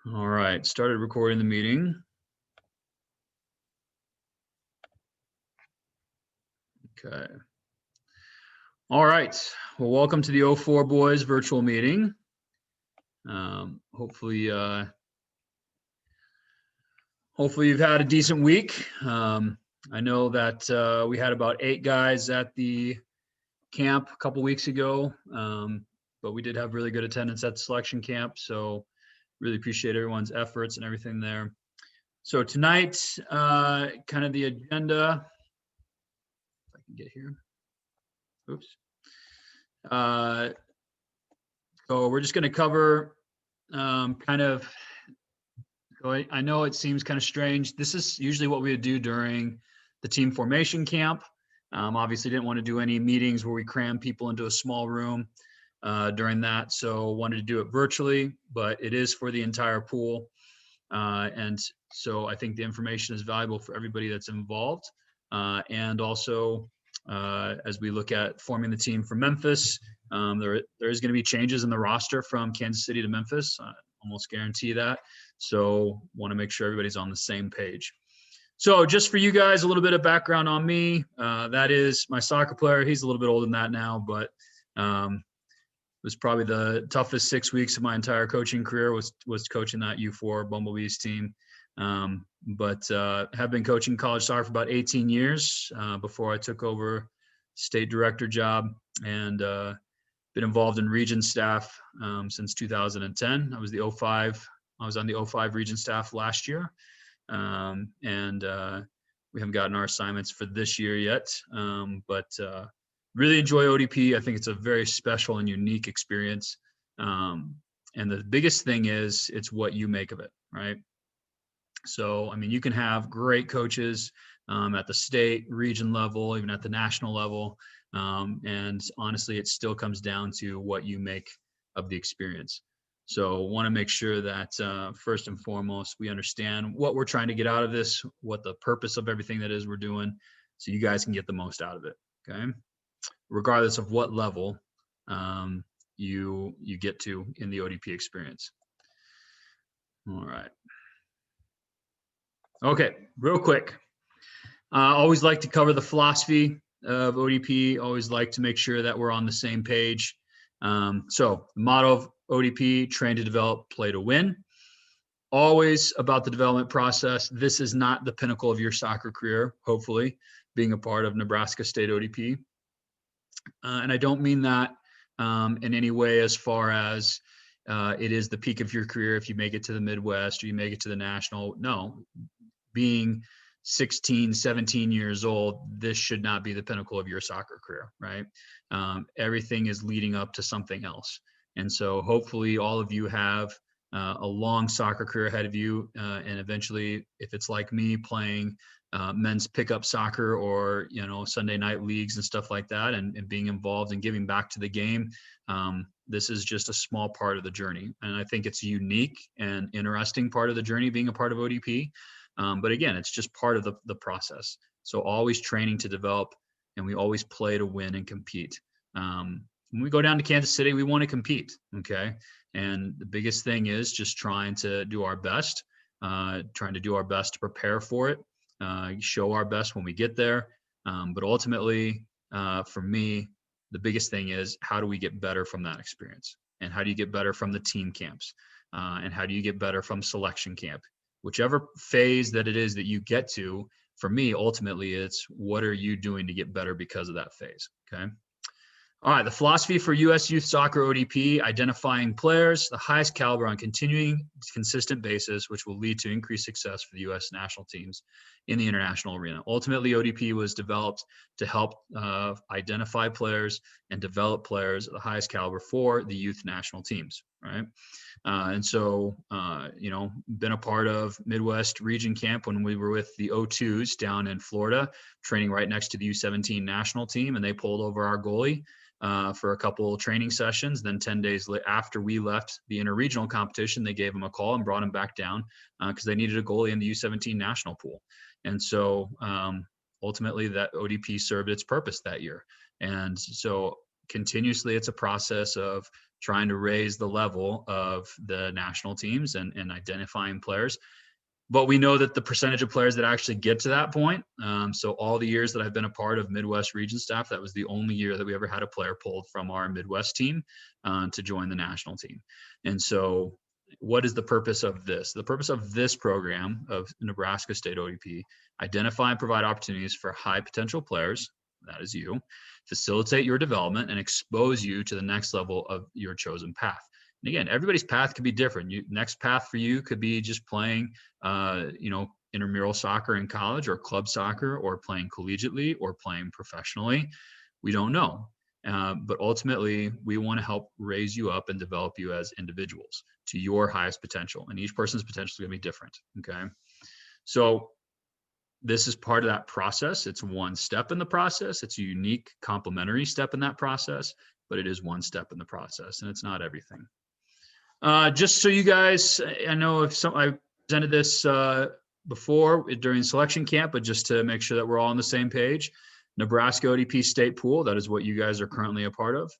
All right, started recording the meeting. Okay. All right. Well, welcome to the O4 Boys virtual meeting. Hopefully you've had a decent week. I know that we had about 8 guys at the camp a couple weeks ago, but we did have really good attendance at the selection camp. So really appreciate everyone's efforts and everything there. So tonight, kind of the agenda, if I can get here. Oops. So we're just going to cover kind of, so I know it seems kind of strange. This is usually what we would do during the team formation camp. Obviously didn't want to do any meetings where we cram people into a small room during that. So wanted to do it virtually, but it is for the entire pool. And so I think the information is valuable for everybody that's involved. And also, as we look at forming the team for Memphis, there is going to be changes in the roster from Kansas City to Memphis. I almost guarantee that. So want to make sure everybody's on the same page. So just for you guys, a little bit of background on me. That is my soccer player. He's a little bit older than that now, but it was probably the toughest 6 weeks of my entire coaching career was coaching that U4 Bumblebees team. But have been coaching college soccer for about 18 years before I took over state director job, and been involved in region staff since 2010. I was on the 05 region staff last year, and we haven't gotten our assignments for this year yet, but really enjoy ODP. I think it's a very special and unique experience. And the biggest thing is it's what you make of it, right? So, I mean, you can have great coaches at the state, region level, even at the national level. And honestly, it still comes down to what you make of the experience. So want to make sure that first and foremost, we understand what we're trying to get out of this, what the purpose of everything that is we're doing, so you guys can get the most out of it, okay? Regardless of what level you get to in the ODP experience. All right. Okay, real quick. Always like to cover the philosophy of ODP. Always like to make sure that we're on the same page. So the motto of ODP, train to develop, play to win. Always about the development process. This is not the pinnacle of your soccer career, hopefully, being a part of Nebraska State ODP. And I don't mean that in any way as far as it is the peak of your career if you make it to the Midwest or you make it to the national. No, being 16, 17 years old, this should not be the pinnacle of your soccer career, right? Everything is leading up to something else. And so hopefully all of you have a long soccer career ahead of you. And eventually, if it's like me playing men's pickup soccer or, Sunday night leagues and stuff like that, and being involved and giving back to the game, this is just a small part of the journey. And I think it's a unique and interesting part of the journey being a part of ODP. But again, it's just part of the process. So always training to develop, and we always play to win and compete. When we go down to Kansas City, we want to compete, okay? And the biggest thing is just trying to do our best, to prepare for it, show our best when we get there. But ultimately, for me, the biggest thing is how do we get better from that experience? And how do you get better from the team camps? And how do you get better from selection camp? Whichever phase that it is that you get to, for me, ultimately, it's what are you doing to get better because of that phase, okay? All right, the philosophy for U.S. Youth Soccer ODP, identifying players, the highest caliber on continuing consistent basis, which will lead to increased success for the U.S. national teams in the international arena. Ultimately, ODP was developed to help identify players and develop players at the highest caliber for the youth national teams, right? And so, been a part of Midwest Region Camp when we were with the O2s down in Florida, training right next to the U17 national team, and they pulled over our goalie for a couple training sessions. Then 10 days after we left the interregional competition, they gave him a call and brought him back down because they needed a goalie in the U17 national pool. And so ultimately that ODP served its purpose that year. And so continuously it's a process of trying to raise the level of the national teams and identifying players. But we know that the percentage of players that actually get to that point, so all the years that I've been a part of Midwest region staff, that was the only year that we ever had a player pulled from our Midwest team to join the national team. And so what is the purpose of this? The purpose of this program of Nebraska State ODP: identify and provide opportunities for high potential players, that is you, facilitate your development, and expose you to the next level of your chosen path. And again, everybody's path could be different. Next path for you could be just playing, intramural soccer in college, or club soccer, or playing collegiately, or playing professionally. We don't know. But ultimately, we want to help raise you up and develop you as individuals to your highest potential. And each person's potential is going to be different. Okay. So this is part of that process. It's one step in the process. It's a unique complementary step in that process, but it is one step in the process, and it's not everything. Just so you guys, I know I presented this before during selection camp, but just to make sure that we're all on the same page, Nebraska ODP State Pool, that is what you guys are currently a part of.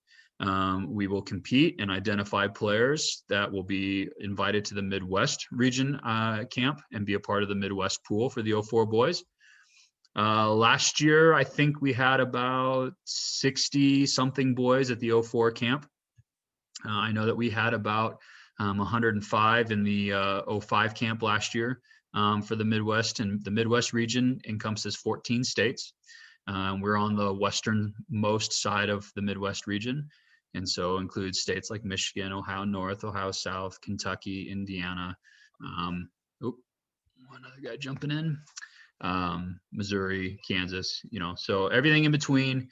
We will compete and identify players that will be invited to the Midwest region camp and be a part of the Midwest pool for the 04 boys. Last year, I think we had about 60 something boys at the 04 camp. I know that we had about 105 in the 05 camp last year for the Midwest, and the Midwest region encompasses 14 states. We're on the westernmost side of the Midwest region, and so includes states like Michigan, Ohio North, Ohio South, Kentucky, Indiana. One other guy jumping in, Missouri, Kansas. So everything in between.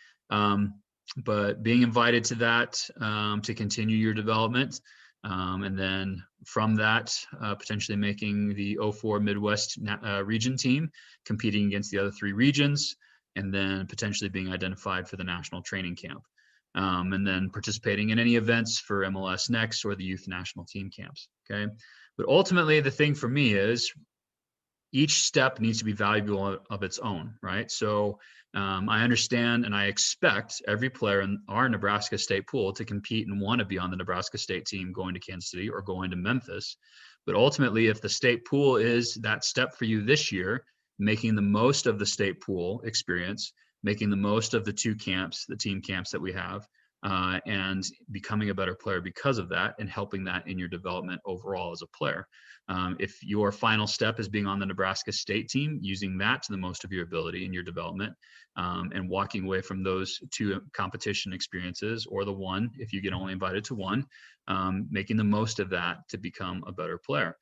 But being invited to that to continue your development, and then from that, potentially making the 04 Midwest region team, competing against the other 3 regions, and then potentially being identified for the national training camp, and then participating in any events for MLS Next or the youth national team camps. Okay. But ultimately, the thing for me is each step needs to be valuable of its own, right? So I understand and I expect every player in our Nebraska State pool to compete and want to be on the Nebraska State team going to Kansas City or going to Memphis. But ultimately, if the state pool is that step for you this year, making the most of the state pool experience, making the most of the 2 camps, the team camps that we have, and becoming a better player because of that, and helping that in your development overall as a player. If your final step is being on the Nebraska State team, using that to the most of your ability in your development, and walking away from those 2 competition experiences, or the 1, if you get only invited to 1, making the most of that to become a better player.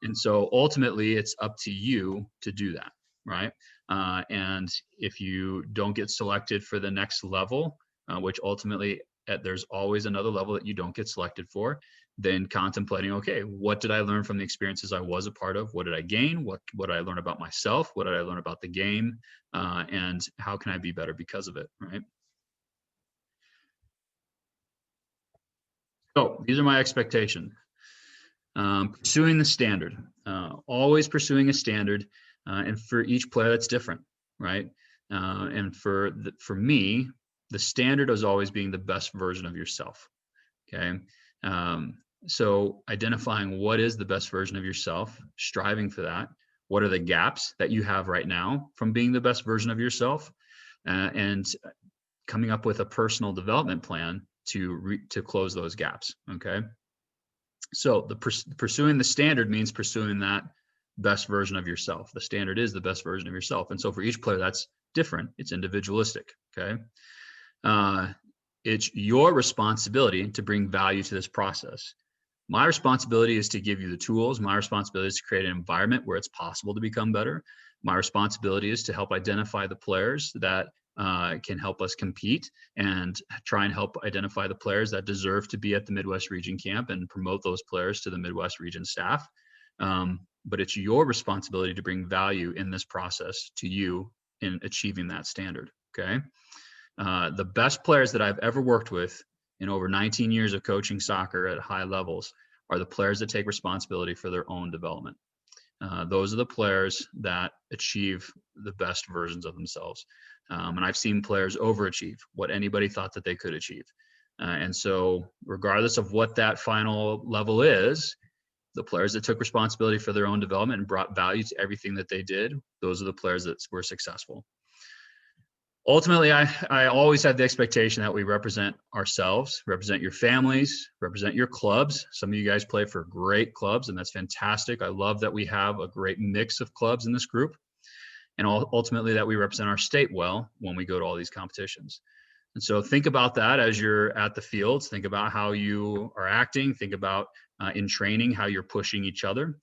And so ultimately, it's up to you to do that, right? And if you don't get selected for the next level, which ultimately there's always another level that you don't get selected for, then contemplating, okay, what did I learn from the experiences I was a part of? What did I gain? What did I learn about myself? What did I learn about the game? And how can I be better because of it, right? So these are my expectations. Pursuing the standard, always pursuing a standard, and for each player that's different, right? And for me, the standard is always being the best version of yourself. Okay. So identifying what is the best version of yourself, striving for that. What are the gaps that you have right now from being the best version of yourself, and coming up with a personal development plan to close those gaps. Okay. So pursuing the standard means pursuing that best version of yourself. The standard is the best version of yourself. And so for each player, that's different. It's individualistic. Okay. It's your responsibility to bring value to this process. My responsibility is to give you the tools. My responsibility is to create an environment where it's possible to become better. My responsibility is to help identify the players that can help us compete, and try and help identify the players that deserve to be at the Midwest Region Camp and promote those players to the Midwest Region staff. But it's your responsibility to bring value in this process to you in achieving that standard. Okay. The best players that I've ever worked with in over 19 years of coaching soccer at high levels are the players that take responsibility for their own development. Those are the players that achieve the best versions of themselves. And I've seen players overachieve what anybody thought that they could achieve. And so regardless of what that final level is, the players that took responsibility for their own development and brought value to everything that they did, those are the players that were successful. Ultimately, I always had the expectation that we represent ourselves, represent your families, represent your clubs. Some of you guys play for great clubs, and that's fantastic. I love that we have a great mix of clubs in this group, and ultimately that we represent our state well when we go to all these competitions. And so think about that as you're at the fields. Think about how you are acting. Think about in training how you're pushing each other,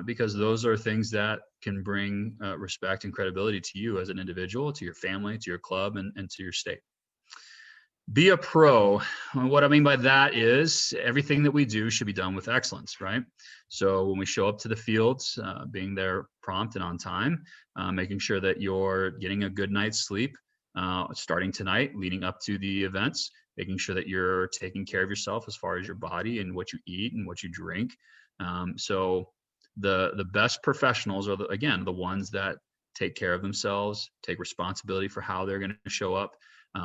because those are things that can bring respect and credibility to you as an individual, to your family, to your club, and to your state. Be a pro. What I mean by that is everything that we do should be done with excellence, right? So when we show up to the fields, being there prompt and on time, making sure that you're getting a good night's sleep, starting tonight, leading up to the events, making sure that you're taking care of yourself as far as your body and what you eat and what you drink. So the best professionals are, again, the ones that take care of themselves, take responsibility for how they're going to show up,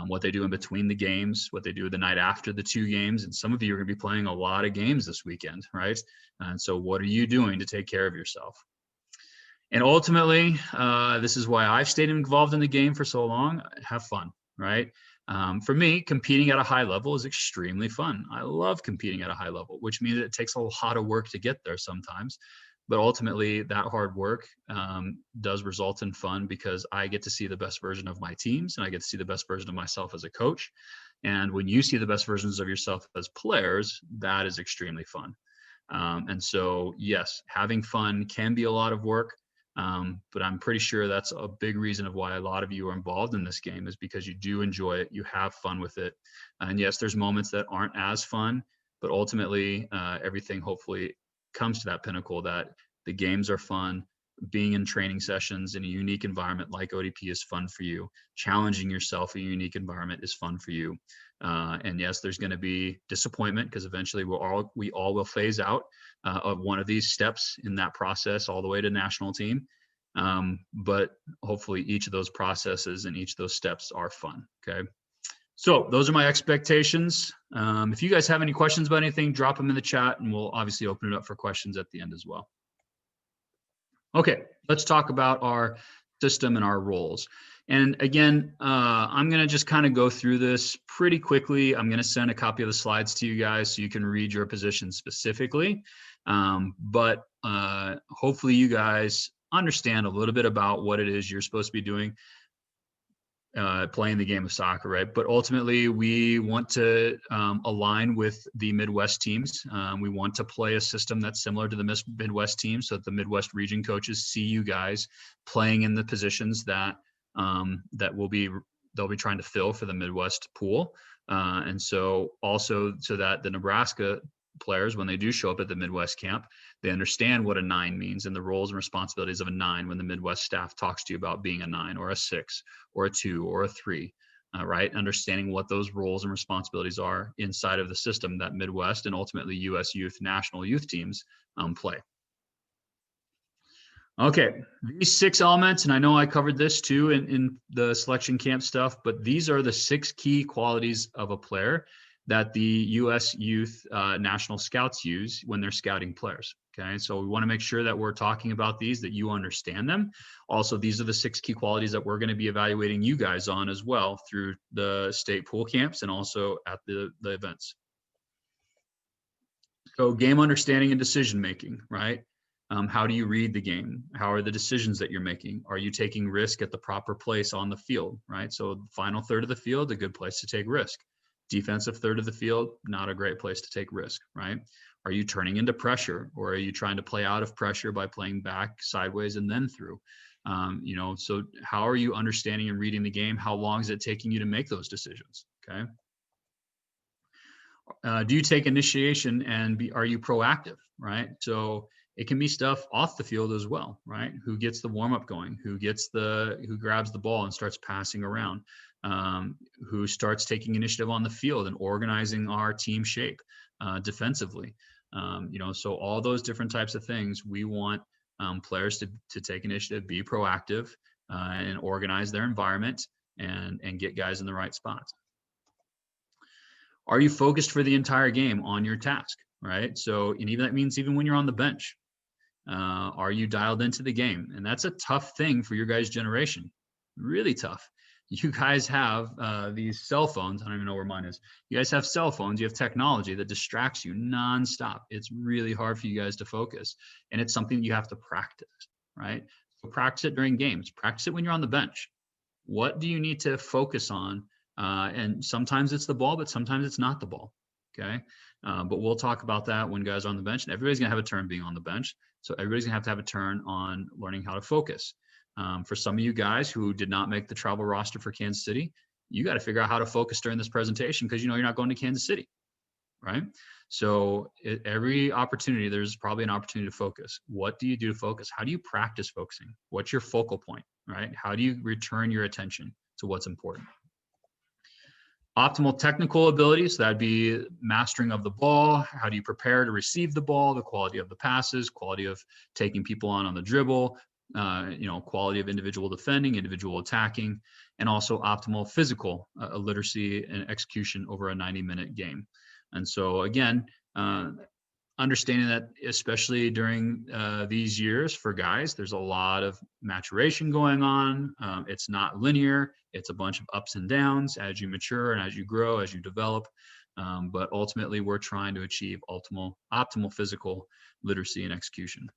what they do in between the games, what they do the night after the 2 games. And some of you are going to be playing a lot of games this weekend, right? And so what are you doing to take care of yourself? And ultimately, this is why I've stayed involved in the game for so long. Have fun, right? For me, competing at a high level is extremely fun. I love competing at a high level, which means it takes a lot of work to get there sometimes. But ultimately, that hard work does result in fun because I get to see the best version of my teams and I get to see the best version of myself as a coach. And when you see the best versions of yourself as players, that is extremely fun. And so, yes, having fun can be a lot of work. But I'm pretty sure that's a big reason of why a lot of you are involved in this game, is because you do enjoy it, you have fun with it. And yes, there's moments that aren't as fun, but ultimately everything hopefully comes to that pinnacle that the games are fun. Being in training sessions in a unique environment like ODP is fun for you. Challenging yourself in a unique environment is fun for you. And yes, there's going to be disappointment because eventually we all will phase out of one of these steps in that process all the way to national team. But hopefully each of those processes and each of those steps are fun. Okay. So those are my expectations. If you guys have any questions about anything, drop them in the chat and we'll obviously open it up for questions at the end as well. Okay, let's talk about our system and our roles. And again, I'm going to just kind of go through this pretty quickly. I'm going to send a copy of the slides to you guys so you can read your position specifically. But hopefully you guys understand a little bit about what it is you're supposed to be doing. Playing the game of soccer, right? But ultimately, we want to align with the Midwest teams. We want to play a system that's similar to the Midwest teams, so that the Midwest region coaches see you guys playing in the positions that they'll be trying to fill for the Midwest pool, and so also so that the Nebraska players, when they do show up at the Midwest camp, they understand what a 9 means and the roles and responsibilities of a 9 when the Midwest staff talks to you about being a 9 or a 6 or a 2 or a 3, right? Understanding what those roles and responsibilities are inside of the system that Midwest and ultimately U.S. youth, national youth teams play. Okay, these 6 elements, and I know I covered this too in the selection camp stuff, but these are the 6 key qualities of a player that the U.S. Youth National Scouts use when they're scouting players. Okay, so we want to make sure that we're talking about these, that you understand them. Also, these are the 6 key qualities that we're going to be evaluating you guys on as well through the state pool camps and also at the events. So game understanding and decision making, right? How do you read the game? How are the decisions that you're making? Are you taking risk at the proper place on the field, right? So the final third of the field, a good place to take risk. Defensive third of the field, not a great place to take risk, right? Are you turning into pressure, or are you trying to play out of pressure by playing back, sideways, and then through? So how are you understanding and reading the game? How long is it taking you to make those decisions, okay? Do you take initiation and are you proactive, right? So it can be stuff off the field as well, right? Who gets the warm-up going? Who grabs the ball and starts passing around? Who starts taking initiative on the field and organizing our team shape defensively? So all those different types of things, we want players to take initiative, be proactive, and organize their environment and get guys in the right spots. Are you focused for the entire game on your task, right? So, and even that means even when you're on the bench, are you dialed into the game? And that's a tough thing for your guys' generation, really tough. You guys have these cell phones. I don't even know where mine is. You guys have cell phones. You have technology that distracts you nonstop. It's really hard for you guys to focus. And it's something that you have to practice, right? So practice it during games. Practice it when you're on the bench. What do you need to focus on? And sometimes it's the ball, but sometimes it's not the ball. Okay. But we'll talk about that when guys are on the bench, and everybody's going to have a turn being on the bench. So everybody's going to have a turn on learning how to focus. For some of you guys who did not make the travel roster for Kansas City, you got to figure out how to focus during this presentation because you know you're not going to Kansas City, right? So every opportunity, there's probably an opportunity to focus. What do you do to focus? How do you practice focusing? What's your focal point, right? How do you return your attention to what's important? Optimal technical abilities, that'd be mastering of the ball. How do you prepare to receive the ball? The quality of the passes, quality of taking people on the dribble, quality of individual defending, individual attacking, and also optimal physical literacy and execution over a 90-minute game. And so again, understanding that especially during these years for guys, there's a lot of maturation going on. It's not linear. It's a bunch of ups and downs as you mature and as you grow, as you develop. But ultimately, we're trying to achieve optimal physical literacy and execution.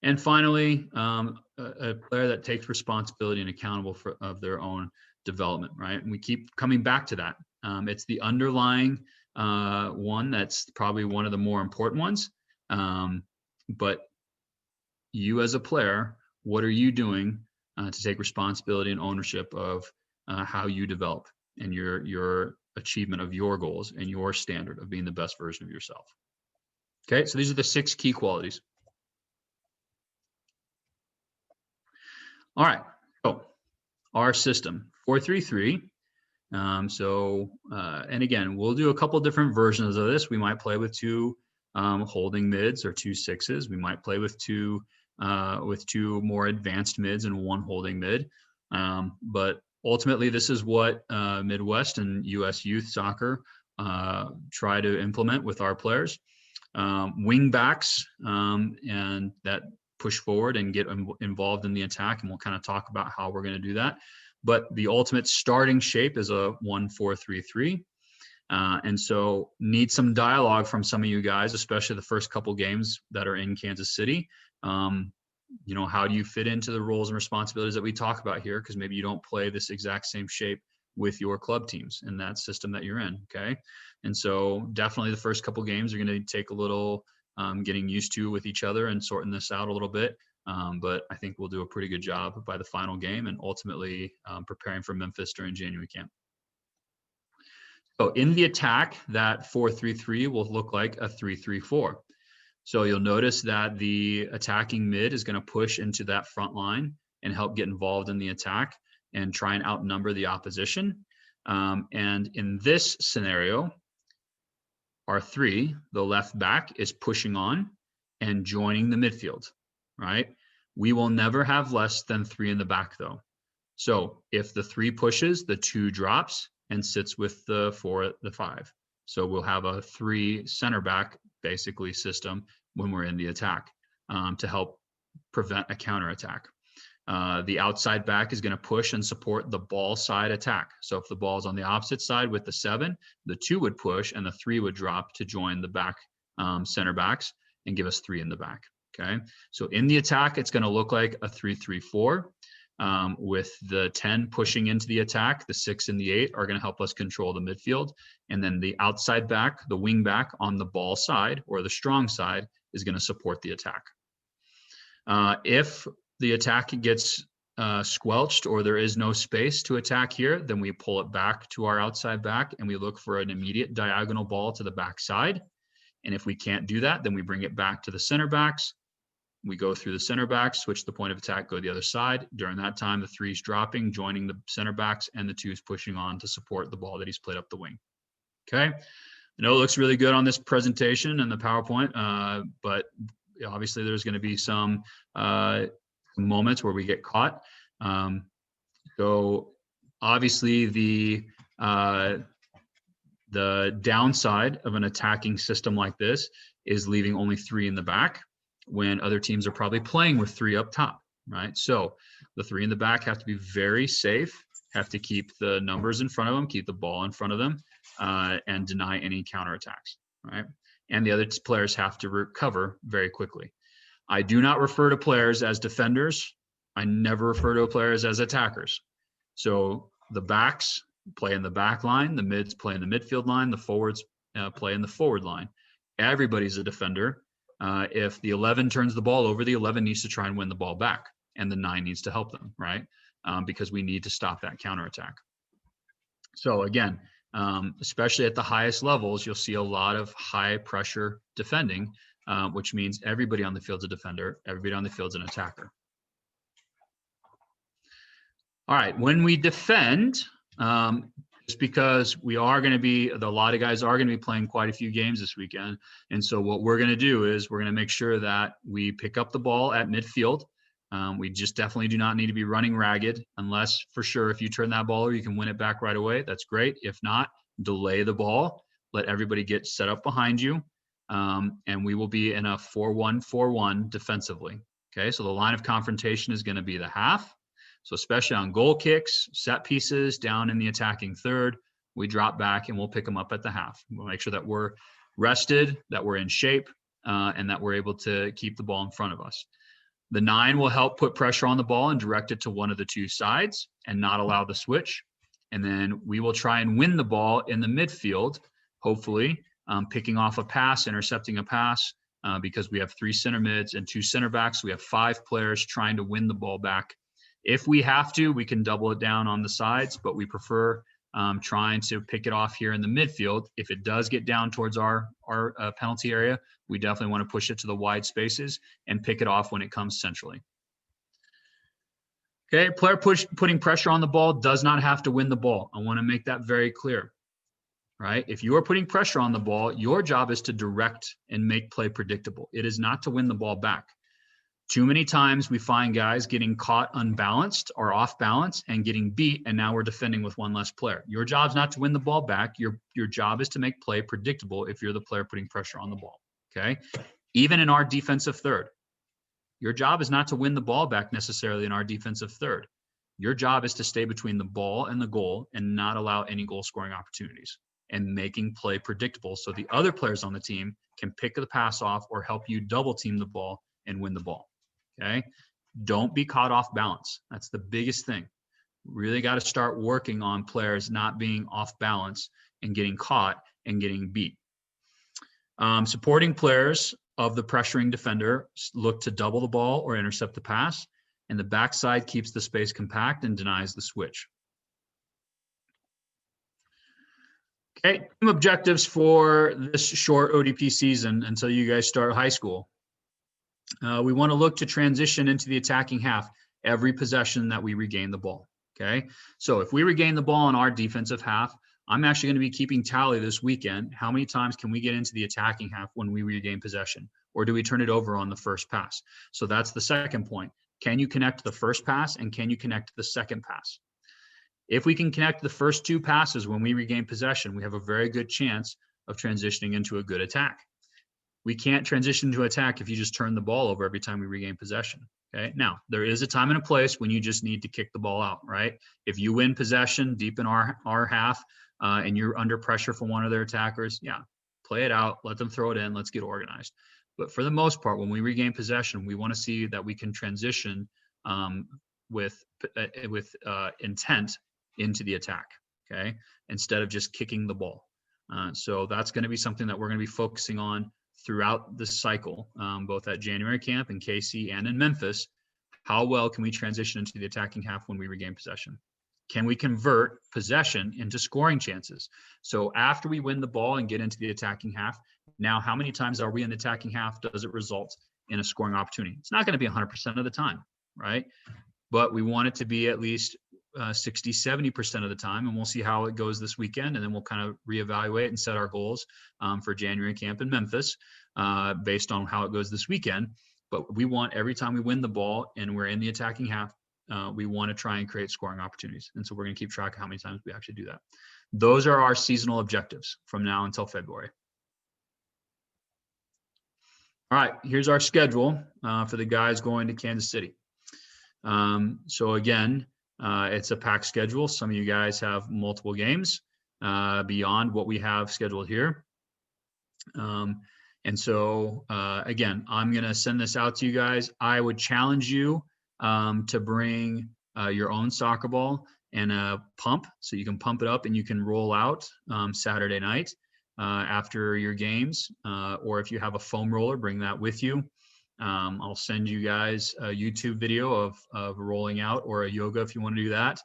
And finally, a player that takes responsibility and accountable of their own development, right? And we keep coming back to that. It's the underlying one that's probably one of the more important ones. But you as a player, what are you doing to take responsibility and ownership of how you develop and your achievement of your goals and your standard of being the best version of yourself? Okay, so these are the 6 key qualities. All right, so our system, 4-3-3. And again, we'll do a couple different versions of this. We might play with 2 holding mids or 2 6s. We might play with two more advanced mids and 1 holding mid. But ultimately, this is what Midwest and U.S. youth soccer try to implement with our players. Wing backs and that push forward and get involved in the attack, and we'll kind of talk about how we're going to do that. But the ultimate starting shape is a 1-4-3-3. And so need some dialogue from some of you guys, especially the first couple games that are in Kansas City. How do you fit into the roles and responsibilities that we talk about here? Because maybe you don't play this exact same shape with your club teams in that system that you're in, okay? And so definitely the first couple games are going to take a little getting used to with each other and sorting this out a little bit. But I think we'll do a pretty good job by the final game and ultimately preparing for Memphis during January camp. So in the attack, that 4-3-3 will look like a 3-3-4. So you'll notice that the attacking mid is going to push into that front line and help get involved in the attack and try and outnumber the opposition. And in this scenario, our 3, the left back, is pushing on and joining the midfield, right? We will never have less than 3 in the back, though. So if the 3 pushes, the 2 drops and sits with the 4, the 5. So we'll have a 3 center back basically system when we're in the attack to help prevent a counterattack. The outside back is going to push and support the ball side attack. So if the ball is on the opposite side with the 7, the 2 would push and the 3 would drop to join the back center backs and give us 3 in the back. Okay. So in the attack, it's going to look like a 3-3-4 with the 10 pushing into the attack. The 6 and the 8 are going to help us control the midfield. And then the outside back, the wing back on the ball side or the strong side is going to support the attack. If the attack gets squelched or there is no space to attack here, then we pull it back to our outside back and we look for an immediate diagonal ball to the back side. And if we can't do that, then we bring it back to the center backs. We go through the center backs, switch the point of attack, go the other side. During that time, the 3's dropping, joining the center backs, and the 2's pushing on to support the ball that he's played up the wing. Okay. I know it looks really good on this presentation and the PowerPoint, but obviously there's going to be some moments where we get caught. So obviously the The downside of an attacking system like this is leaving only 3 in the back when other teams are probably playing with 3 up top, right? So the 3 in the back have to be very safe, have to keep the numbers in front of them, keep the ball in front of them, and deny any counterattacks, right? And the other players have to recover very quickly. I do not refer to players as defenders. I never refer to players as attackers. So the backs play in the back line, the mids play in the midfield line, the forwards play in the forward line. Everybody's a defender. If the 11 turns the ball over, the 11 needs to try and win the ball back, and the 9 needs to help them, right? Because we need to stop that counterattack. So again, especially at the highest levels, you'll see a lot of high pressure defending, which means everybody on the field's a defender, everybody on the field's an attacker. All right, when we defend, just because we are going to be, a lot of guys are going to be playing quite a few games this weekend. And so what we're going to do is we're going to make sure that we pick up the ball at midfield. We just definitely do not need to be running ragged, unless for sure, if you turn that ball over, you can win it back right away. That's great. If not, delay the ball, let everybody get set up behind you. And we will be in a 4-1-4-1 defensively. Okay, so the line of confrontation is going to be the half. So especially on goal kicks, set pieces, down in the attacking third, we drop back and we'll pick them up at the half. We'll make sure that we're rested, that we're in shape, and that we're able to keep the ball in front of us. The 9 will help put pressure on the ball and direct it to one of the 2 sides and not allow the switch. And then we will try and win the ball in the midfield, hopefully, picking off a pass, intercepting a pass, because we have 3 center mids and 2 center backs. We have 5 players trying to win the ball back. If we have to, we can double it down on the sides, but we prefer trying to pick it off here in the midfield. If it does get down towards our penalty area, we definitely want to push it to the wide spaces and pick it off when it comes centrally. Okay, player putting pressure on the ball does not have to win the ball. I want to make that very clear, right? If you are putting pressure on the ball, your job is to direct and make play predictable. It is not to win the ball back. Too many times we find guys getting caught unbalanced or off balance and getting beat, and now we're defending with 1 less player. Your job's not to win the ball back. Your job is to make play predictable if you're the player putting pressure on the ball, okay? Even in our defensive third, your job is not to win the ball back necessarily in our defensive third. Your job is to stay between the ball and the goal and not allow any goal scoring opportunities and making play predictable so the other players on the team can pick the pass off or help you double team the ball and win the ball. Okay, don't be caught off balance. That's the biggest thing. Really got to start working on players not being off balance and getting caught and getting beat. Supporting players of the pressuring defender look to double the ball or intercept the pass, and the backside keeps the space compact and denies the switch. Okay, team objectives for this short ODP season until you guys start high school. We want to look to transition into the attacking half every possession that we regain the ball, okay? So if we regain the ball in our defensive half, I'm actually going to be keeping tally this weekend. How many times can we get into the attacking half when we regain possession? Or do we turn it over on the first pass? So that's the second point. Can you connect the first pass and can you connect the second pass? If we can connect the first 2 passes when we regain possession, we have a very good chance of transitioning into a good attack. We can't transition to attack if you just turn the ball over every time we regain possession. Okay. Now, there is a time and a place when you just need to kick the ball out, right? If you win possession deep in our half and you're under pressure from one of their attackers, yeah, play it out, let them throw it in, let's get organized. But for the most part, when we regain possession, we want to see that we can transition with intent into the attack, okay, instead of just kicking the ball. So that's going to be something that we're going to be focusing on throughout the cycle, both at January camp in KC and in Memphis. How well can we transition into the attacking half when we regain possession? Can we convert possession into scoring chances? So after we win the ball and get into the attacking half, now how many times are we in the attacking half? Does it result in a scoring opportunity? It's not going to be 100% of the time, right? But we want it to be at least 60, 70% of the time, and we'll see how it goes this weekend, and then we'll kind of reevaluate and set our goals for January camp in Memphis based on how it goes this weekend. But we want every time we win the ball and we're in the attacking half, we want to try and create scoring opportunities. And so we're going to keep track of how many times we actually do that. Those are our seasonal objectives from now until February. All right, here's our schedule for the guys going to Kansas City. So again, it's a packed schedule. Some of you guys have multiple games beyond what we have scheduled here. And so, again, I'm going to send this out to you guys. I would challenge you to bring your own soccer ball and a pump so you can pump it up and you can roll out Saturday night after your games. Or if you have a foam roller, bring that with you. I'll send you guys a YouTube video of rolling out, or a yoga if you want to do that.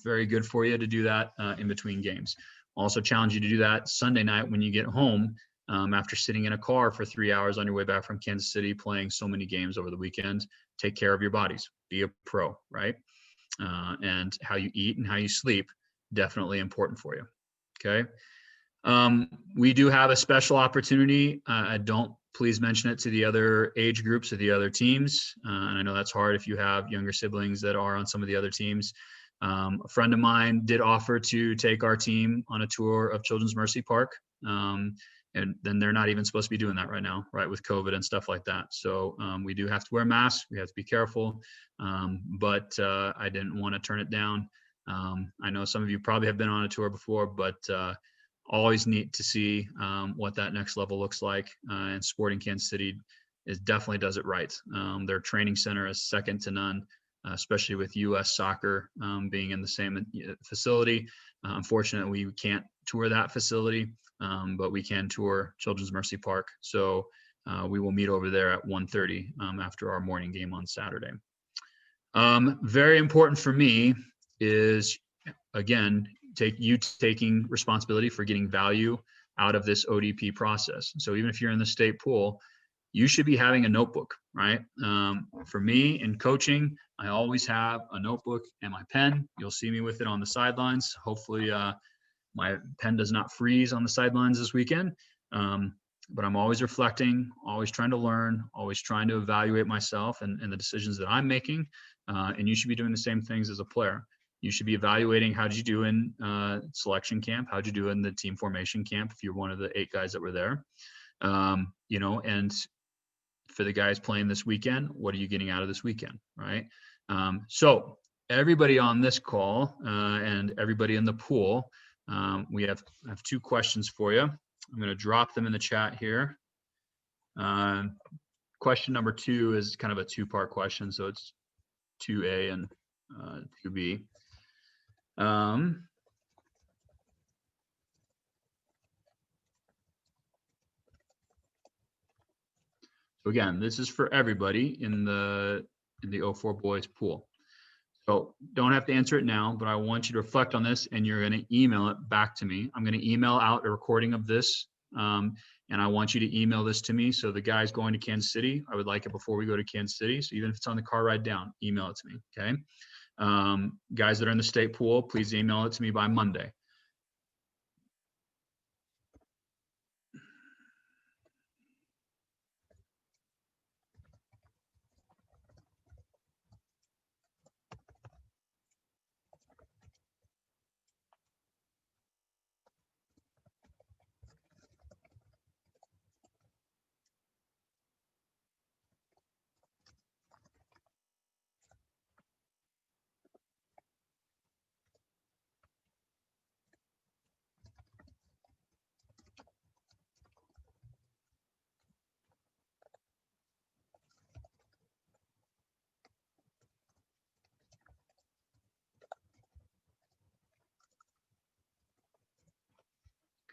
Very good for you to do that in between games. Also challenge you to do that Sunday night when you get home after sitting in a car for 3 hours on your way back from Kansas City, playing so many games over the weekend. Take care of your bodies. Be a pro, right? And how you eat and how you sleep, definitely important for you. Okay. We do have a special opportunity. Please mention it to the other age groups or the other teams. And I know that's hard if you have younger siblings that are on some of the other teams. A friend of mine did offer to take our team on a tour of Children's Mercy Park. And then they're not even supposed to be doing that right now, right, with COVID and stuff like that. So we do have to wear masks. We have to be careful. But I didn't want to turn it down. I know some of you probably have been on a tour before, but always neat to see what that next level looks like. And Sporting Kansas City definitely does it right. Their training center is second to none, especially with U.S. soccer being in the same facility. Unfortunately, we can't tour that facility, but we can tour Children's Mercy Park. So we will meet over there at 1:30 after our morning game on Saturday. Very important for me is, again, taking responsibility for getting value out of this ODP process. So even if you're in the state pool, you should be having a notebook, right? For me in coaching, I always have a notebook and my pen. You'll see me with it on the sidelines. Hopefully my pen does not freeze on the sidelines this weekend. But I'm always reflecting, always trying to learn, always trying to evaluate myself and the decisions that I'm making. And you should be doing the same things as a player. You should be evaluating, how did you do in selection camp? How'd you do in the team formation camp if you're one of the 8 guys that were there? And for the guys playing this weekend, what are you getting out of this weekend, right? So everybody on this call and everybody in the pool, I have 2 questions for you. I'm going to drop them in the chat here. Question number 2 is kind of a 2-part question, so it's 2A and 2B. So again, this is for everybody in the 04 boys pool. So don't have to answer it now, but I want you to reflect on this and you're going to email it back to me. I'm going to email out a recording of this. And I want you to email this to me. So the guys going to Kansas City, I would like it before we go to Kansas City. So even if it's on the car ride down, email it to me. Okay. Guys that are in the state pool, please email it to me by Monday.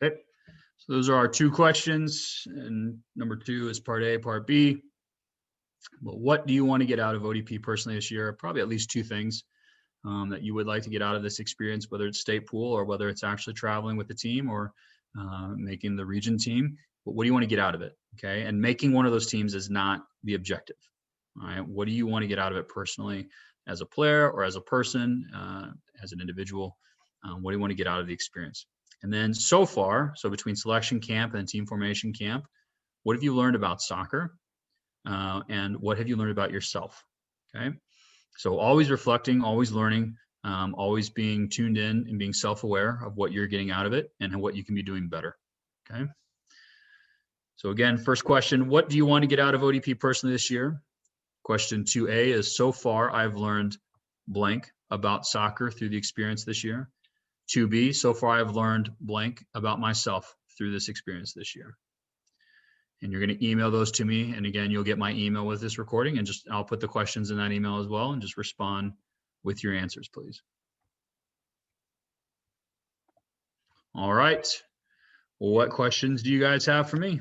Okay, so those are our 2 questions, and number 2 is part A, part B. But what do you want to get out of ODP personally this year? Probably at least 2 things that you would like to get out of this experience, whether it's state pool or whether it's actually traveling with the team or making the region team. But what do you want to get out of it? Okay, and making one of those teams is not the objective. All right, what do you want to get out of it personally as a player or as a person, as an individual? What do you want to get out of the experience? And then so far, so between selection camp and team formation camp, what have you learned about soccer? And what have you learned about yourself? Okay. So always reflecting, always learning, always being tuned in and being self-aware of what you're getting out of it and what you can be doing better. Okay. So again, first question, what do you want to get out of ODP personally this year? Question 2A is, so far I've learned blank about soccer through the experience this year. 2B, so far I've learned blank about myself through this experience this year. And you're going to email those to me. And again, you'll get my email with this recording, and I'll put the questions in that email as well, and just respond with your answers, please. All right. What questions do you guys have for me?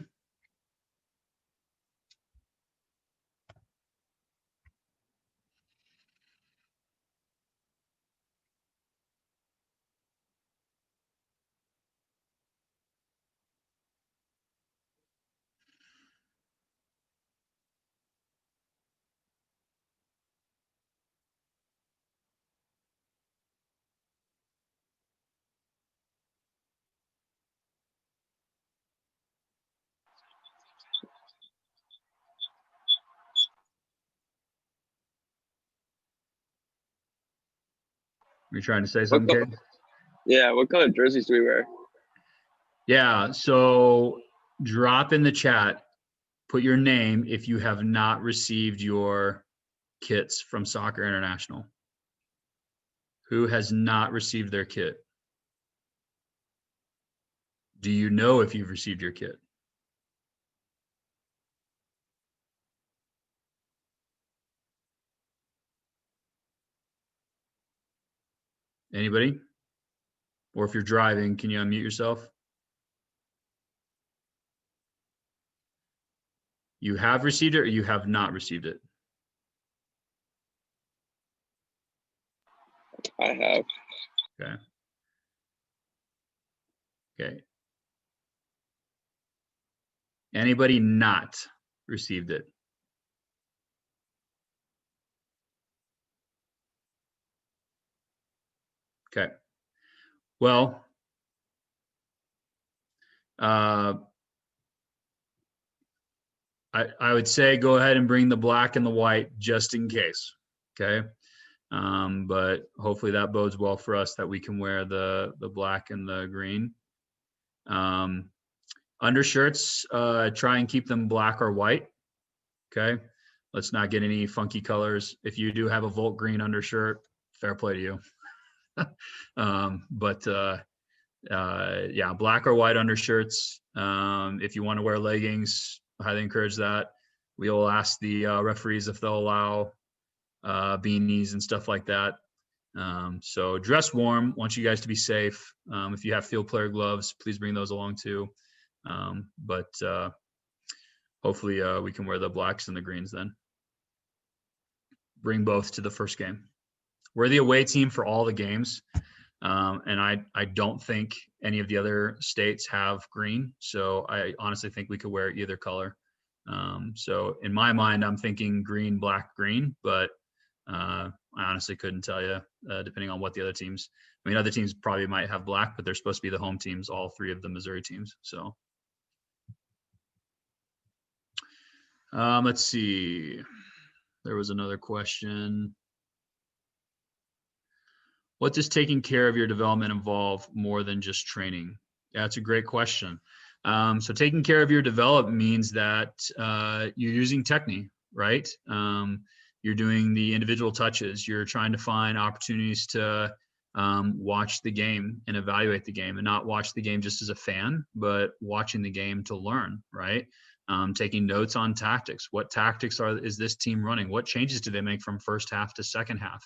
You're trying to say something, Kate? Yeah, what color jerseys do we wear? Yeah, so drop in the chat, put your name if you have not received your kits from Soccer International. Who has not received their kit? Do you know if you've received your kit? Anybody? Or if you're driving, can you unmute yourself? You have received it or you have not received it? I have. Okay. Okay. Anybody not received it? Okay. Well, I would say go ahead and bring the black and the white just in case. Okay. But hopefully that bodes well for us that we can wear the black and the green. Undershirts, try and keep them black or white. Okay. Let's not get any funky colors. If you do have a Volt green undershirt, fair play to you. Yeah, black or white undershirts. If you want to wear leggings, I highly encourage that. We will ask the referees if they'll allow beanies and stuff like that. So dress warm. Want you guys to be safe. If you have field player gloves, please bring those along too. Hopefully we can wear the blacks and the greens then. Bring both to the first game. We're the away team for all the games. And I don't think any of the other states have green. So I honestly think we could wear either color. So in my mind, I'm thinking green, black, green, but I honestly couldn't tell you, depending on what the other teams. I mean, other teams probably might have black, but they're supposed to be the home teams, all three of the Missouri teams. So let's see. There was another question. What does taking care of your development involve more than just training? Yeah, that's a great question. So taking care of your development means that you're using technique, right? You're doing the individual touches. You're trying to find opportunities to watch the game and evaluate the game, and not watch the game just as a fan, but watching the game to learn, right? Taking notes on tactics. What tactics is this team running? What changes do they make from first half to second half?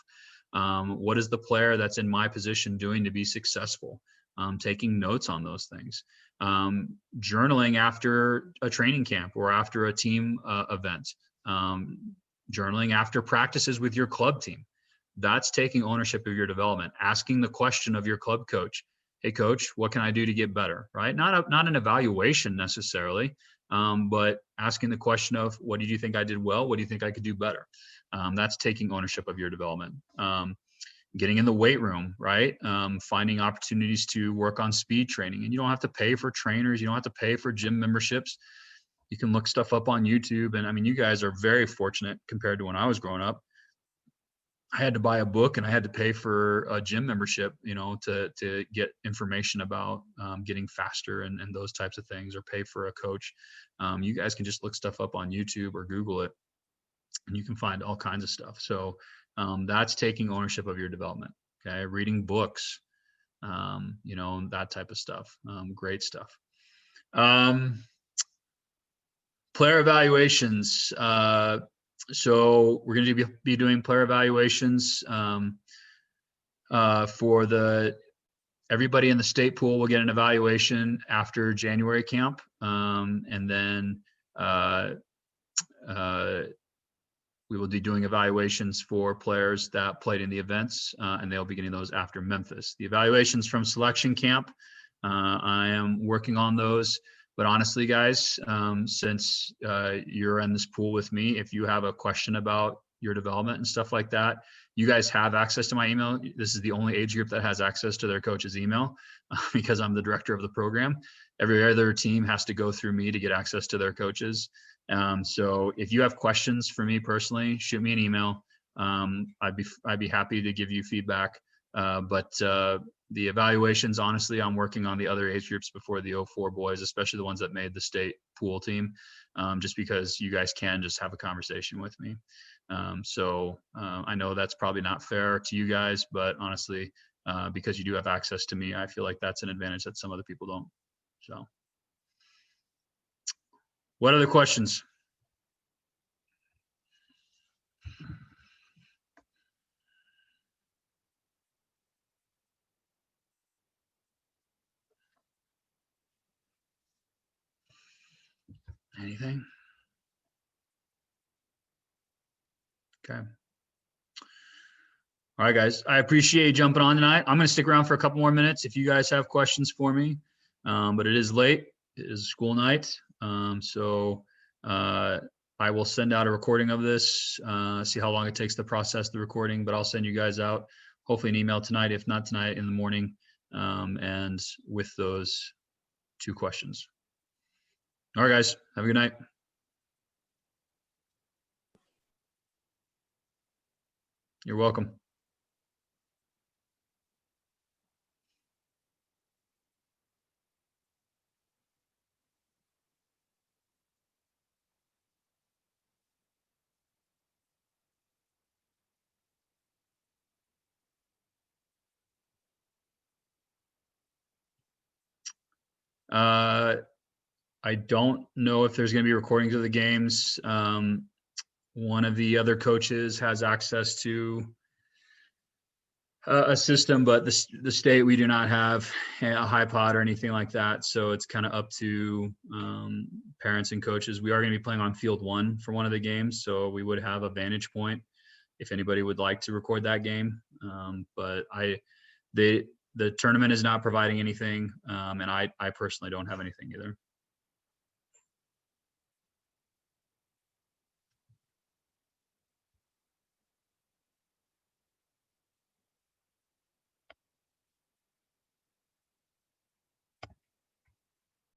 What is the player that's in my position doing to be successful? Taking notes on those things. Journaling after a training camp or after a team event. Journaling after practices with your club team. That's taking ownership of your development. Asking the question of your club coach, hey coach, what can I do to get better, right? Not an evaluation necessarily, but asking the question of, what did you think I did well? What do you think I could do better? That's taking ownership of your development. Getting in the weight room, right? Finding opportunities to work on speed training. And you don't have to pay for trainers. You don't have to pay for gym memberships. You can look stuff up on YouTube. And I mean, you guys are very fortunate compared to when I was growing up. I had to buy a book and I had to pay for a gym membership, to get information about getting faster and those types of things, or pay for a coach. You guys can just look stuff up on YouTube or Google it, and you can find all kinds of stuff. So that's taking ownership of your development. Okay. Reading books, that type of stuff. Great stuff. Player evaluations. So we're going to be doing player evaluations for everybody in the state pool will get an evaluation after January camp. And then we will be doing evaluations for players that played in the events, and they'll be getting those after Memphis. The evaluations from selection camp, I am working on those. But honestly, guys, since you're in this pool with me, if you have a question about your development and stuff like that, you guys have access to my email. This is the only age group that has access to their coach's email because I'm the director of the program. Every other team has to go through me to get access to their coaches. So if you have questions for me personally, shoot me an email. I'd be happy to give you feedback. But the evaluations, honestly, I'm working on the other age groups before the 04 boys, especially the ones that made the state pool team, just because you guys can just have a conversation with me. So I know that's probably not fair to you guys, but honestly, because you do have access to me, I feel like that's an advantage that some other people don't. So what other questions? Anything? Okay. All right, guys. I appreciate you jumping on tonight. I'm going to stick around for a couple more minutes if you guys have questions for me. But it is late. It is school night. So I will send out a recording of this, see how long it takes to process the recording, but I'll send you guys out hopefully an email tonight, if not tonight, in the morning, and with those 2 questions. All right, guys. Have a good night. You're welcome. I don't know if there's going to be recordings of the games. One of the other coaches has access to a system, but the state, we do not have a HiPod or anything like that. So it's kind of up to parents and coaches. We are going to be playing on field 1 for one of the games. So we would have a vantage point if anybody would like to record that game. But the tournament is not providing anything. And I personally don't have anything either.